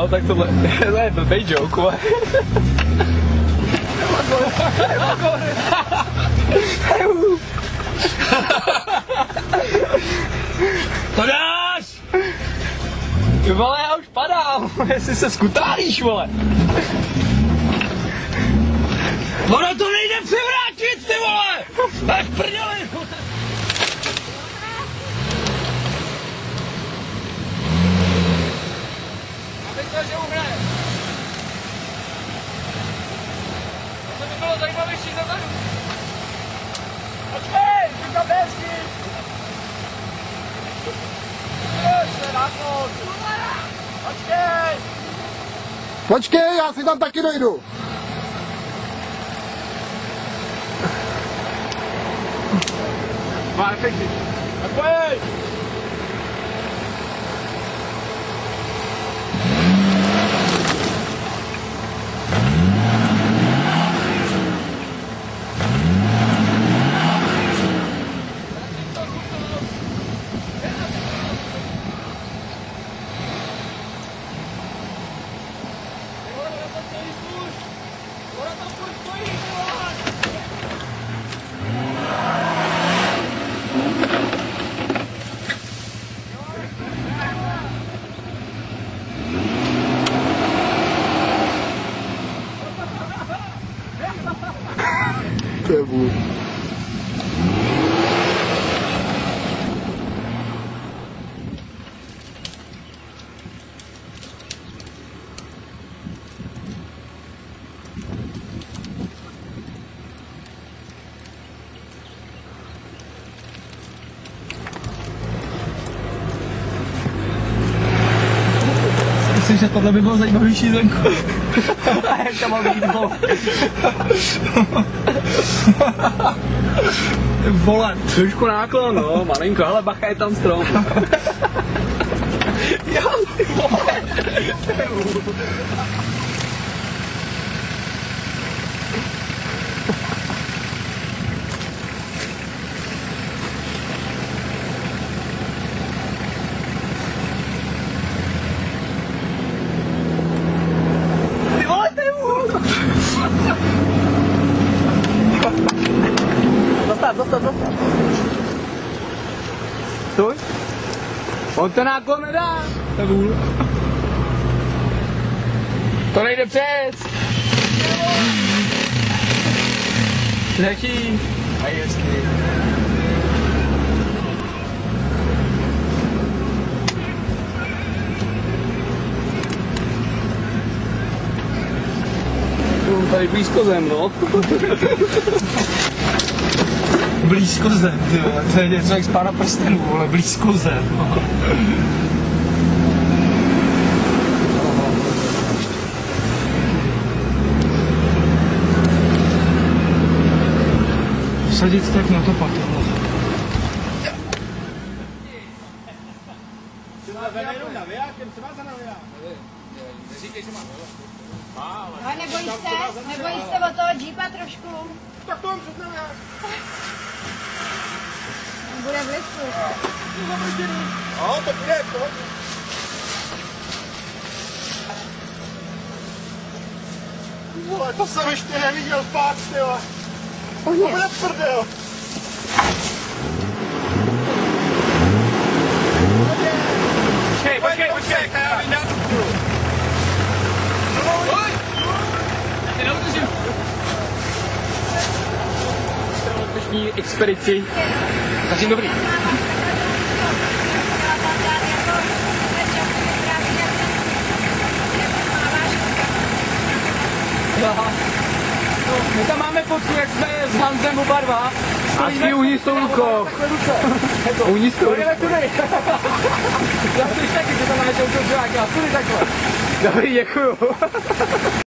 Jo, tak tohle je blbej joke, ale... To dáš! Ty vole, já už padám, jestli se skutálíš, vole. Ono to nejde převrátit, ty vole! Tak prdeli! Já myslel, že uhne. To by bylo zajímavější za tady. Počkej, říkám hezky! Počkej! Počkej, já si tam taky dojdu. Má efekty. Tak pojď! Tebu. Myslím, že tohle by bylo zajímavější zvenku. Jak tam mám jít vol. Vole, trošku náklon, no, malinko, ale bacha, je tam strom. Jo, ty vole. Zastav. Stoj. On ten náklon nedá. To je vůl. To nejde přec. Nechý. A jestli. Tady blízko zem, no. Blízko zem, ty vole, to je něco jak z Pána prstenů, vole, blízko zem. Sadit tak na to pato. Ale nebojíš se od toho džípa trošku? Tak to před námi. Bude v listu. No, to bude, pojď. Vole, to jsem ještě neviděl fakt, ty vole. To bude prdel. Počkej, já vyndám. Pojď! Já tě neudržím. Dnešní expedici. Takže dobrý. My tam máme fotku, jak jsme s Hansem oba dva. Asi unisou rukou. Unisou rukou. Já slyš taky, že tam máme touto džák. Já slyš takhle. Dobrý, děkuju.